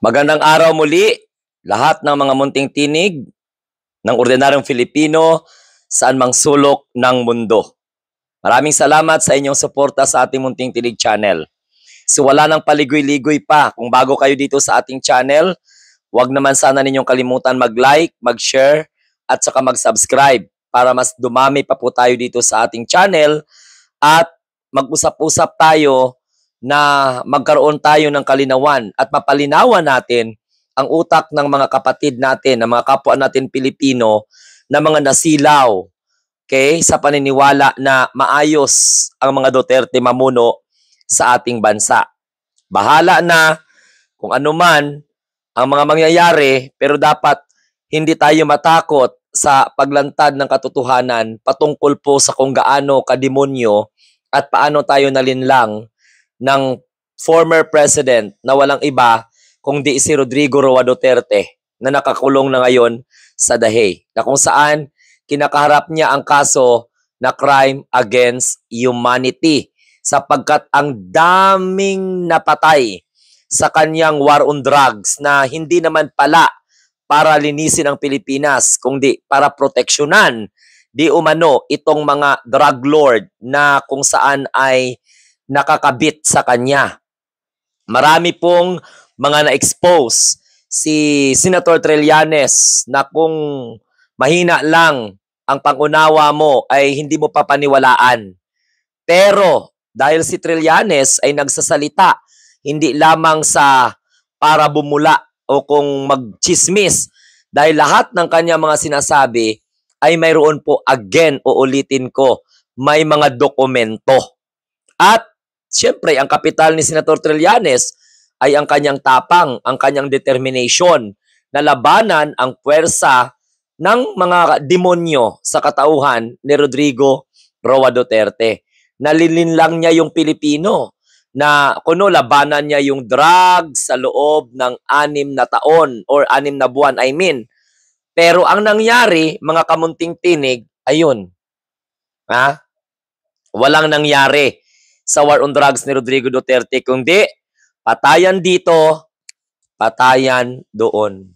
Magandang araw muli, lahat ng mga munting tinig ng ordinaryong Filipino saan mang sulok ng mundo. Maraming salamat sa inyong suporta sa ating munting tinig channel. So wala nang paligoy-ligoy pa. Kung bago kayo dito sa ating channel, huwag naman sana ninyong kalimutan mag-like, mag-share, at saka mag-subscribe para mas dumami pa po tayo dito sa ating channel at mag-usap-usap tayo na magkaroon tayo ng kalinawan at mapalinawan natin ang utak ng mga kapatid natin, ng mga kapwa natin Pilipino na mga nasilaw, okay, sa paniniwala na maayos ang mga Duterte mamuno sa ating bansa. Bahala na kung ano man ang mga mangyayari, pero dapat hindi tayo matakot sa paglantad ng katotohanan patungkol po sa kung gaano kademonyo at paano tayo nalinlang ng former president na walang iba kundi si Rodrigo Roa Duterte na nakakulong na ngayon sa The Hague, na kung saan kinakaharap niya ang kaso na crime against humanity sapagkat ang daming napatay sa kanyang war on drugs na hindi naman pala para linisin ang Pilipinas kundi para proteksyonan di umano itong mga drug lord na kung saan ay nakakabit sa kanya. Marami pong mga na-expose si Senator Trillanes na kung mahina lang ang pangunawa mo ay hindi mo papaniwalaan. Pero dahil si Trillanes ay nagsasalita hindi lamang sa para bumula o kung magchismis, dahil lahat ng kanya mga sinasabi ay mayroon po, again, uulitin ko, may mga dokumento. At siyempre, ang kapital ni Senator Trillanes ay ang kanyang tapang, ang kanyang determination na labanan ang puwersa ng mga demonyo sa katauhan ni Rodrigo Roa Duterte. Nalilinlang niya yung Pilipino na kuno labanan niya yung drugs sa loob ng 6 na taon or 6 na buwan, I mean. Pero ang nangyari, mga kamunting tinig, ayun. Walang nangyari sa war on drugs ni Rodrigo Duterte, kundi patayan dito, patayan doon.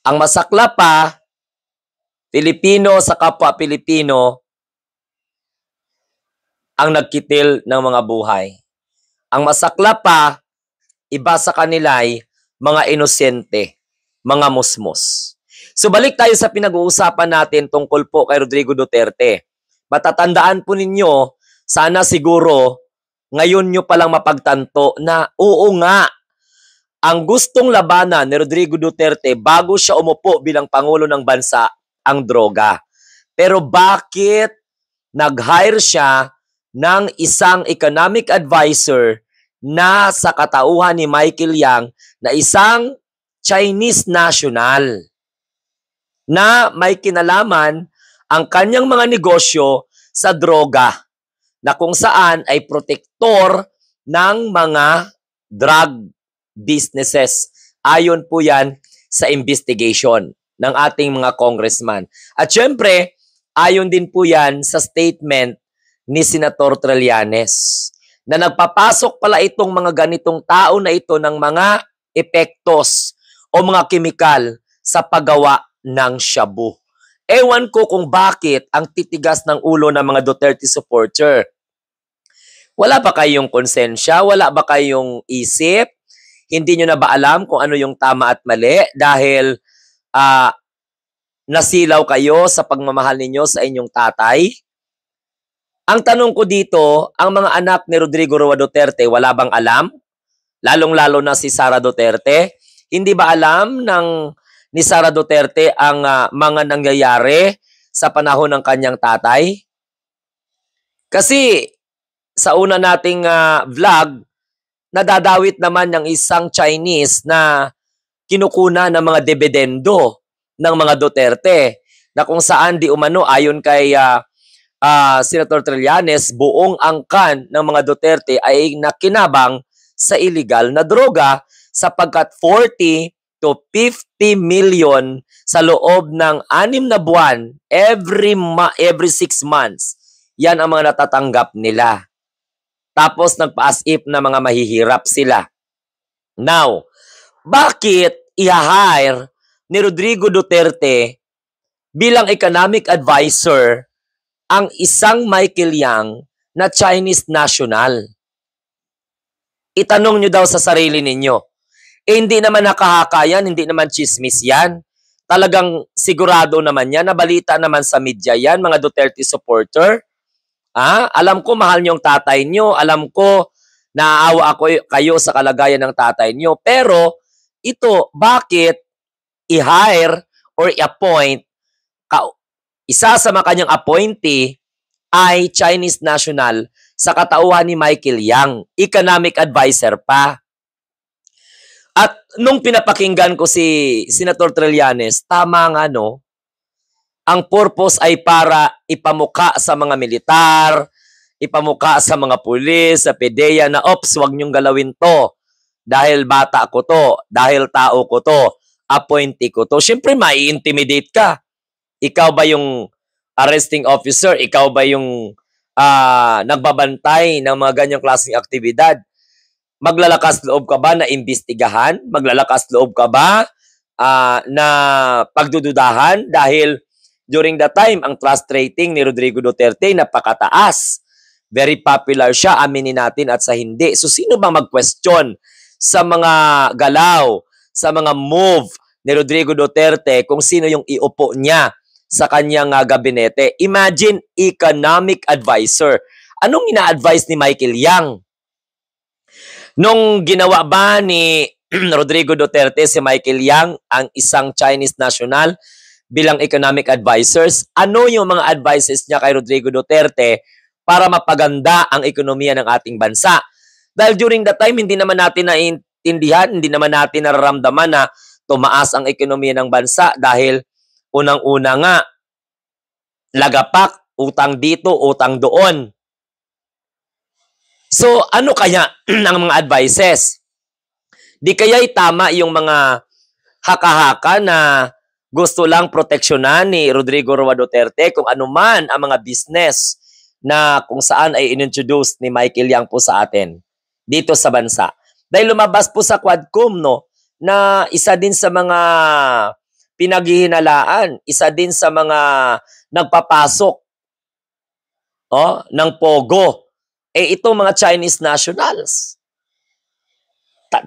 Ang masakla pa, Pilipino sa kapwa Pilipino ang nagkitil ng mga buhay. Ang masakla pa, iba sa kanila ay mga inosente, mga musmos. So balik tayo sa pinag-uusapan natin tungkol po kay Rodrigo Duterte. Matatandaan po ninyo, sana siguro ngayon nyo palang mapagtanto na oo nga, ang gustong labanan ni Rodrigo Duterte bago siya umupo bilang Pangulo ng Bansa, ang droga. Pero bakit nag-hire siya ng isang economic advisor na sa katauhan ni Michael Yang na isang Chinese national na may kinalaman ang kanyang mga negosyo sa droga, na kung saan ay protektor ng mga drug businesses. Ayon po yan sa investigation ng ating mga congressman. At syempre, ayon din po yan sa statement ni Senator Trillanes na nagpapasok pala itong mga ganitong tao na ito ng mga epektos o mga kemikal sa paggawa ng shabu. Ewan ko kung bakit ang titigas ng ulo ng mga Duterte supporter. Wala ba kayong konsensya? Wala ba kayong isip? Hindi nyo na ba alam kung ano yung tama at mali? Dahil nasilaw kayo sa pagmamahal ninyo sa inyong tatay? Ang tanong ko dito, ang mga anak ni Rodrigo Roa Duterte, wala bang alam? Lalong-lalo na si Sara Duterte. Hindi ba alam ni Sara Duterte ang mga nangyayari sa panahon ng kanyang tatay? Kasi sa una nating vlog, nadadawit naman ng isang Chinese na kinukuna ng mga debedendo ng mga Duterte, na kung saan di umano ayon kay Senator Trillanes, buong angkan ng mga Duterte ay nakinabang sa illegal na droga sapagkat 40 to 50 million sa loob ng 6 na buwan every 6 months. Yan ang mga natatanggap nila. Tapos nagpa-as if na mga mahihirap sila. Now, bakit i-hire ni Rodrigo Duterte bilang economic advisor ang isang Michael Yang na Chinese national? Itanong nyo daw sa sarili ninyo. Hindi naman nakahaka yan, hindi naman chismis yan. Talagang sigurado naman yan, nabalita naman sa media yan, mga Duterte supporter. Alam ko mahal nyo ang tatay nyo, alam ko naaawa ako kayo sa kalagayan ng tatay nyo. Pero ito, bakit i-hire or i-appoint isa sa mga kanyang appointee ay Chinese national sa katauhan ni Michael Yang, economic advisor pa. At nung pinapakinggan ko si Senator Trillanes, tama nga no, ang purpose ay para ipamuka sa mga militar, ipamuka sa mga pulis, sa PDEA na, ops, wag niyong galawin to. Dahil bata ko to, dahil tao ko to, appointee ko to. Siyempre, mai-intimidate ka. Ikaw ba yung arresting officer? Ikaw ba yung nagbabantay ng mga ganyang klaseng aktibidad? Maglalakas loob ka ba na imbestigahan? Maglalakas loob ka ba na pagdududahan? Dahil during that time, ang trust rating ni Rodrigo Duterte napakataas. Very popular siya, aminin natin at sa hindi. So sino bang mag-question sa mga galaw, sa mga move ni Rodrigo Duterte kung sino yung iupo niya sa kanyang gabinete? Imagine, economic advisor. Anong ina-advise ni Michael Yang? Nung ginawa ba ni Rodrigo Duterte si Michael Yang ang isang Chinese national bilang economic advisors, ano yung mga advices niya kay Rodrigo Duterte para mapaganda ang ekonomiya ng ating bansa? Dahil during that time, hindi naman natin naiintindihan, hindi naman natin nararamdaman na tumaas ang ekonomiya ng bansa dahil unang-una nga, lagapak, utang dito, utang doon. So, ano kaya ang mga advices? Di kaya'y tama yung mga haka-haka na gusto lang proteksyonan ni Rodrigo Roa Duterte kung ano man ang mga business na kung saan ay inintroduce ni Michael Yang po sa atin dito sa bansa. Dahil lumabas po sa Quadcom, no, na isa din sa mga pinaghihinalaan, isa din sa mga nagpapasok ng Pogo, itong mga Chinese nationals.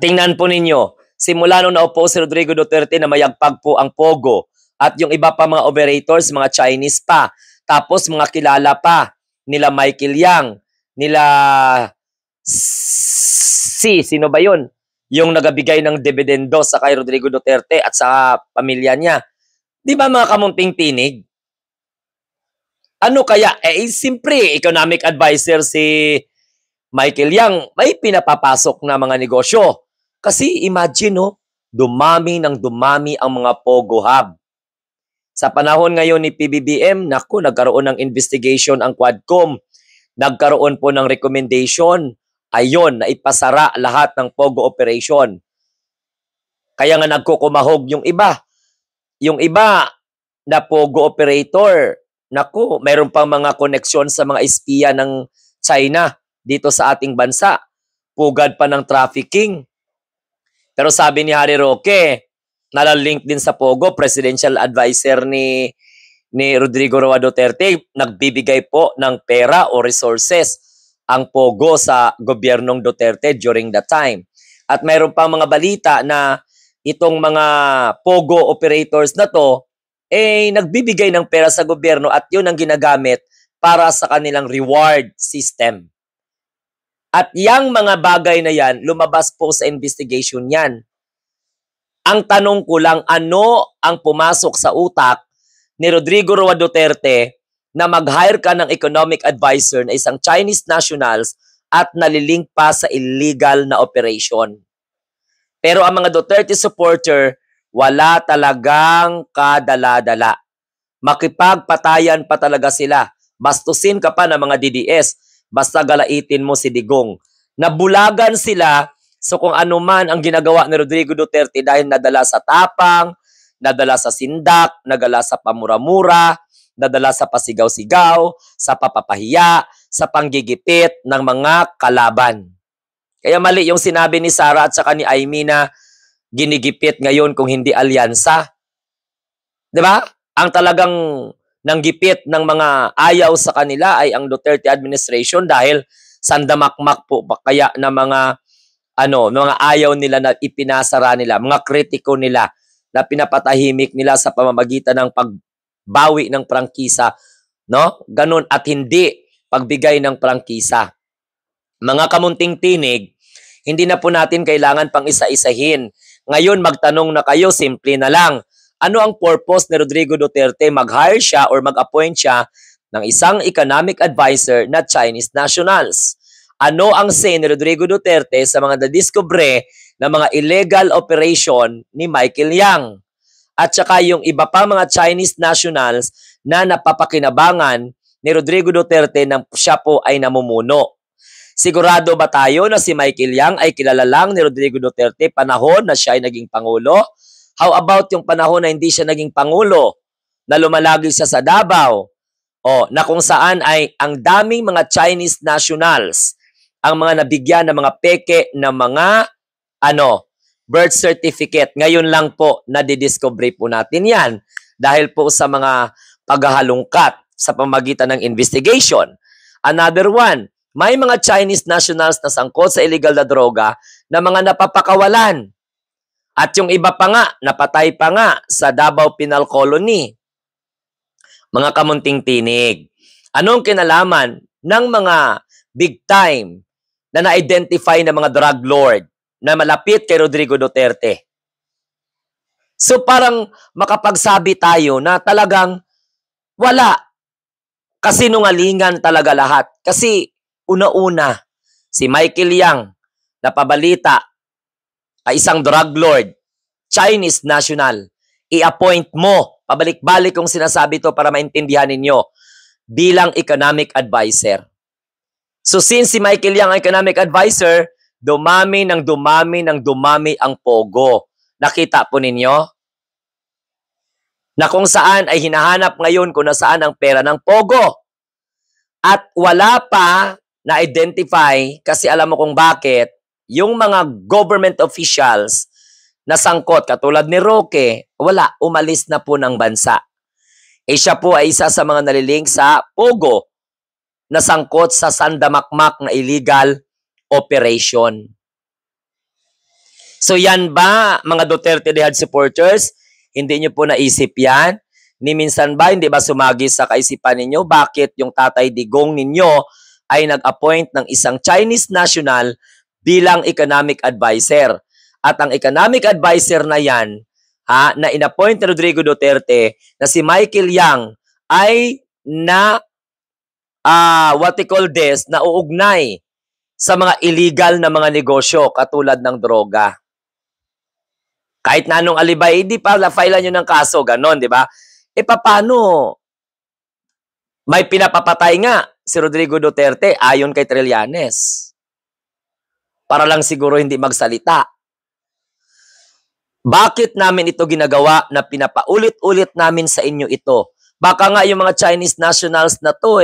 Tingnan po ninyo, simula nung naupo si Rodrigo Duterte na mayagpag po ang Pogo at yung iba pa mga operators, mga Chinese pa. Tapos mga kilala pa nila Michael Yang, nila sino ba yun? Yung nagabigay ng dividendo sa kay Rodrigo Duterte at sa pamilya niya. Di ba mga kamunting tinig? Ano kaya? Siyempre, economic advisor si Michael Yang, may pinapapasok na mga negosyo. Kasi imagine, dumami ng dumami ang mga Pogo Hub. Sa panahon ngayon ni PBBM, naku, nagkaroon ng investigation ang Quadcom. Nagkaroon po ng recommendation. Ayon, na ipasara lahat ng Pogo operation. Kaya nga nagkukumahog yung iba. Yung iba na Pogo operator, naku, mayroon pang mga koneksyon sa mga espiya ng China dito sa ating bansa. Pugad pa ng trafficking. Pero sabi ni Harry Roque, nalalink din sa Pogo, presidential advisor ni Rodrigo Roa Duterte, nagbibigay po ng pera o resources ang Pogo sa gobyernong Duterte during that time. At mayroon pa mga balita na itong mga Pogo operators na to, nagbibigay ng pera sa gobyerno at yun ang ginagamit para sa kanilang reward system. At yang mga bagay na yan, lumabas po sa investigation yan. Ang tanong ko lang, ano ang pumasok sa utak ni Rodrigo Roa Duterte na mag-hire ka ng economic advisor na isang Chinese nationals at nalilink pa sa illegal na operation? Pero ang mga Duterte supporter, wala talagang kadala-dala. Makipagpatayan pa talaga sila. Bastusin ka pa ng mga DDS. Basta galaitin mo si Digong. Nabulagan sila so kung ano man ang ginagawa ni Rodrigo Duterte dahil nadala sa tapang, nadala sa sindak, nadala sa pamura-mura, nadala sa pasigaw-sigaw, sa papapahiya, sa panggigipit ng mga kalaban. Kaya mali yung sinabi ni Sara at saka ni Amy na ginigipit ngayon kung hindi alyansa? 'Di ba? Ang talagang nanggipit ng mga ayaw sa kanila ay ang Duterte administration dahil sandamakmak po kaya na mga mga ayaw nila na ipinasara nila, mga kritiko nila na pinapatahimik nila sa pamamagitan ng pagbawi ng prangkisa, no? Ganun at hindi pagbigay ng prangkisa. Mga kamunting tinig, hindi na po natin kailangan pang isa-isahin. Ngayon magtanong na kayo, simple na lang. Ano ang purpose ni Rodrigo Duterte mag-hire siya or mag-appoint siya ng isang economic advisor na Chinese nationals? Ano ang say ni Rodrigo Duterte sa mga nadiskubre na mga illegal operation ni Michael Yang? At saka yung iba pa mga Chinese nationals na napapakinabangan ni Rodrigo Duterte nang siya po ay namumuno. Sigurado ba tayo na si Michael Yang ay kilala lang ni Rodrigo Duterte panahon na siya ay naging Pangulo? How about yung panahon na hindi siya naging Pangulo, na lumalagi siya sa Davao, na kung saan ay ang daming mga Chinese nationals ang mga nabigyan ng mga peke na mga birth certificate. Ngayon lang po nadidiscover po natin yan dahil po sa mga paghahalungkat sa pamagitan ng investigation. Another one, may mga Chinese nationals na sangkot sa illegal na droga na mga napapakawalan. At yung iba pa nga, napatay pa nga sa Davao Penal Colony. Mga kamunting tinig, anong kinalaman ng mga big time na na-identify na mga drug lord na malapit kay Rodrigo Duterte? So parang makapagsabi tayo na talagang wala. Kasinungalingan talaga lahat. Kasi una-una, si Michael Yang na pabalita ay isang drug lord, Chinese national, i-appoint mo, pabalik-balik kong sinasabi to para maintindihan ninyo, bilang economic advisor. So since si Michael Yang ang economic advisor, dumami ang pogo. Nakita po ninyo? Na kung saan ay hinahanap ngayon kung nasaan ang pera ng pogo. At wala pa na-identify, kasi alam mo kung bakit, yung mga government officials na sangkot, katulad ni Roque, wala, umalis na po ng bansa. Siya po ay isa sa mga nalilink sa Pogo na sangkot sa sandamakmak na illegal operation. So yan ba, mga Duterte Dehad supporters, hindi nyo po naisip yan? Ni minsan ba, hindi ba sumagi sa kaisipan ninyo, bakit yung Tatay Digong ninyo ay nag-appoint ng isang Chinese national bilang economic advisor. At ang economic advisor na yan, na inappoint ni Rodrigo Duterte, na si Michael Yang, ay na, nauugnay sa mga illegal na mga negosyo, katulad ng droga. Kahit na anong alibay, di pa na-filean nyo ng kaso, ganon, di ba? Paano? May pinapapatay nga si Rodrigo Duterte ayon kay Trillanes. Para lang siguro hindi magsalita. Bakit namin ito ginagawa na pinapaulit-ulit namin sa inyo ito? Baka nga yung mga Chinese nationals na to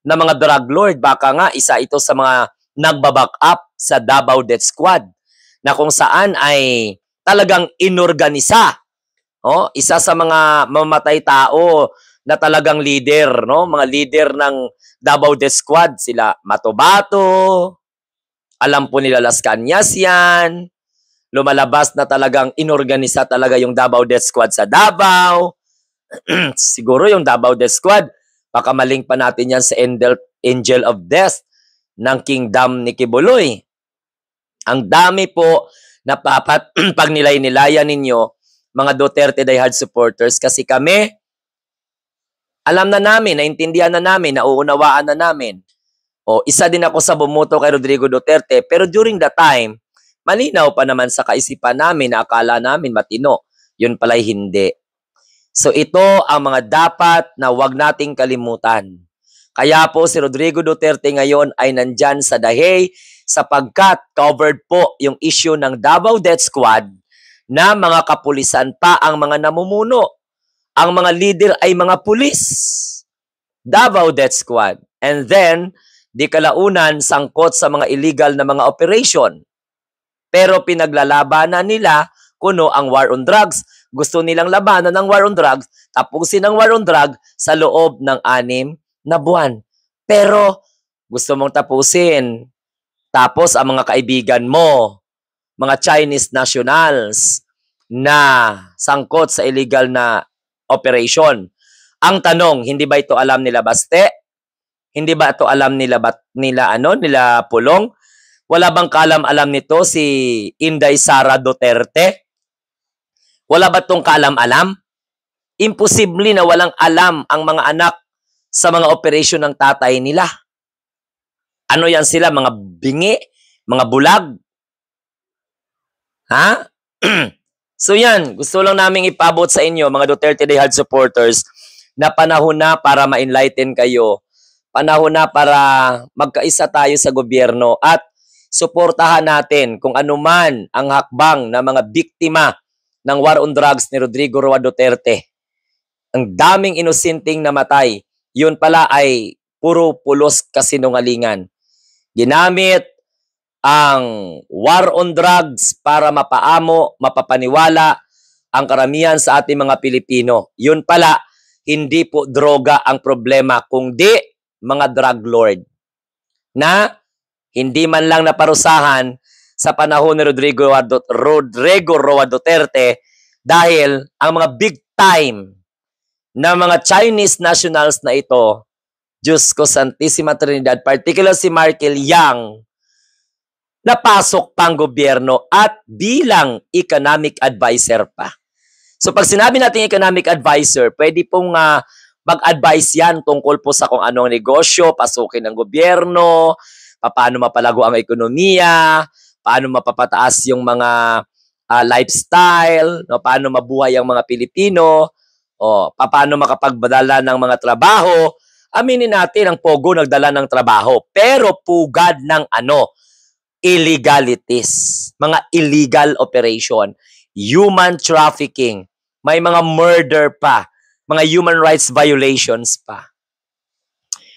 na mga drug lord, baka nga isa ito sa mga nagbaback up sa Davao Death Squad na kung saan ay talagang inorganisa. Isa sa mga mamatay tao na talagang leader, mga leader ng Davao Death Squad, sila Matobato, alam po nila Las Cañas yan. Lumalabas na talagang inorganisa talaga yung Davao Death Squad sa Davao. Siguro yung Davao Death Squad, baka maling pa natin yan sa Angel of Death ng Kingdom ni Kibuloy. Ang dami po na pag nilay-nilayan ninyo, mga Duterte diehard supporters, kasi kami, alam na namin, naintindihan na namin, nauunawaan na namin. Isa din ako sa bumoto kay Rodrigo Duterte, pero during that time, malinaw pa naman sa kaisipan namin na akala namin matino. Yun pala'y hindi. So ito ang mga dapat na wag nating kalimutan. Kaya po si Rodrigo Duterte ngayon ay nandyan sa Dahey sapagkat covered po yung issue ng Davao Death Squad na mga kapulisan pa ang mga namumuno. Ang mga leader ay mga pulis. Davao Death Squad. And then, di kalaunan sangkot sa mga illegal na mga operation. Pero pinaglalabanan nila kuno ang war on drugs. Gusto nilang labanan ng war on drugs, tapusin ang war on drug sa loob ng 6 na buwan. Pero gusto mong tapusin. Tapos ang mga kaibigan mo, mga Chinese nationals na sangkot sa illegal na operation. Ang tanong, hindi ba ito alam nila Baste? Hindi ba ito alam nila nila Pulong? Wala bang kaalam-alam nito si Inday Sara Duterte? Wala ba itong kaalam-alam? Imposible na walang alam ang mga anak sa mga operasyon ng tatay nila. Ano yan sila? Mga bingi? Mga bulag? Ha? So yan, gusto lang namin ipabot sa inyo, mga Duterte Dayhard supporters, na panahon na para ma-enlighten kayo. Panahon na para magkaisa tayo sa gobyerno at suportahan natin kung anuman ang hakbang ng mga biktima ng war on drugs ni Rodrigo Roa Duterte. Ang daming inosenteng namatay. Yun pala ay puro pulos kasinungalingan. Ginamit ang war on drugs para mapaamo, mapapaniwala ang karamihan sa ating mga Pilipino. Yun pala, hindi po droga ang problema, kundi mga drug lord na hindi man lang naparusahan sa panahon ni Rodrigo Roa Duterte dahil ang mga big time na mga Chinese nationals na ito, Diyos ko Santissima Trinidad, particular si Markel Yang, napasok pang gobyerno at bilang economic advisor pa. So pag sinabi natin economic advisor, pwede pong mag-advise yan tungkol po sa kung anong negosyo, pasukin ng gobyerno, paano mapalago ang ekonomiya, paano mapapataas yung mga lifestyle, no? Paano mabuhay ang mga Pilipino, o paano makapagbadala ng mga trabaho. Aminin natin, ang Pogo nagdala ng trabaho, pero pugad ng illegalities, mga illegal operation, human trafficking, may mga murder pa, mga human rights violations pa.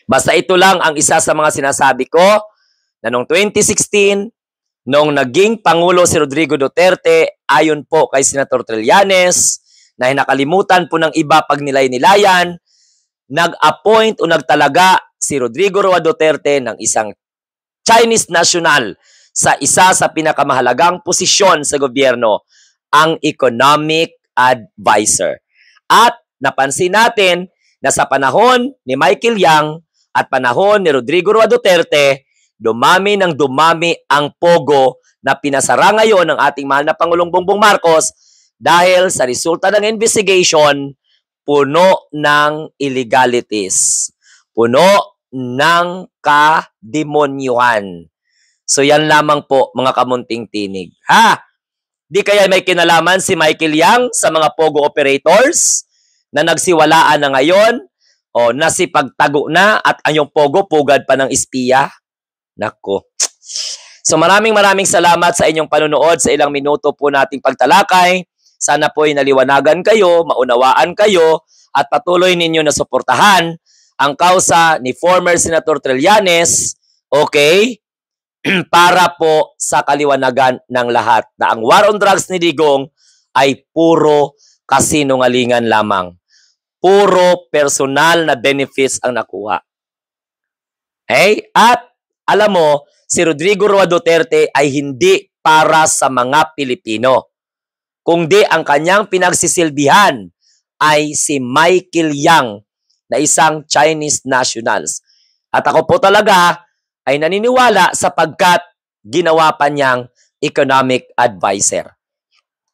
Basta ito lang ang isa sa mga sinasabi ko na noong 2016, noong naging Pangulo si Rodrigo Duterte, ayon po kay Senator Trillanes, na hinakalimutan po ng iba pag nilay-nilayan, nag-appoint o nagtalaga si Rodrigo Roa Duterte ng isang Chinese national sa isa sa pinakamahalagang posisyon sa gobyerno, ang economic advisor. At napansin natin na sa panahon ni Michael Yang at panahon ni Rodrigo Roa Duterte, dumami ng dumami ang Pogo na pinasara ngayon ng ating mahal na Pangulong Bongbong Marcos dahil sa resulta ng investigation, puno ng illegalities, puno ng kademonyuhan. So yan lamang po mga kamunting tinig. Di kaya may kinalaman si Michael Yang sa mga Pogo operators na nagsiwalaan na ngayon o nasipagtago na at ang yung Pogo pugad pa ng espiya? Nako. So maraming salamat sa inyong panunood sa ilang minuto po nating pagtalakay. Sana po ay naliwanagan kayo, maunawaan kayo, at patuloy ninyo na suportahan ang kausa ni former Senator Trillanes, okay? Para po sa kaliwanagan ng lahat na ang war on drugs ni Digong ay puro kasinungalingan lamang. Puro personal na benefits ang nakuha. Okay? At alam mo, si Rodrigo Roa Duterte ay hindi para sa mga Pilipino, kundi ang kanyang pinagsisilbihan ay si Michael Yang na isang Chinese nationals. At ako po talaga ay naniniwala sapagkat ginawa pa niyang economic advisor.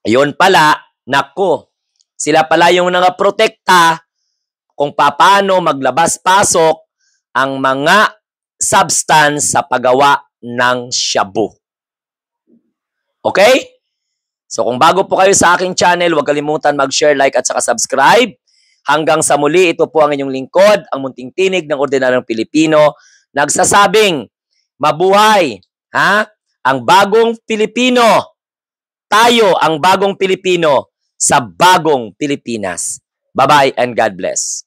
Ayun pala, nako, sila pala yung nangaprotekta kung paano maglabas-pasok ang mga substance sa paggawa ng shabu. Okay? So kung bago po kayo sa aking channel, huwag kalimutan mag-share, like at saka subscribe. Hanggang sa muli, ito po ang inyong lingkod, ang munting tinig ng ordinaryong Pilipino, nagsasabing, mabuhay, ang bagong Pilipino. Tayo ang bagong Pilipino sa bagong Pilipinas. Bye-bye and God bless.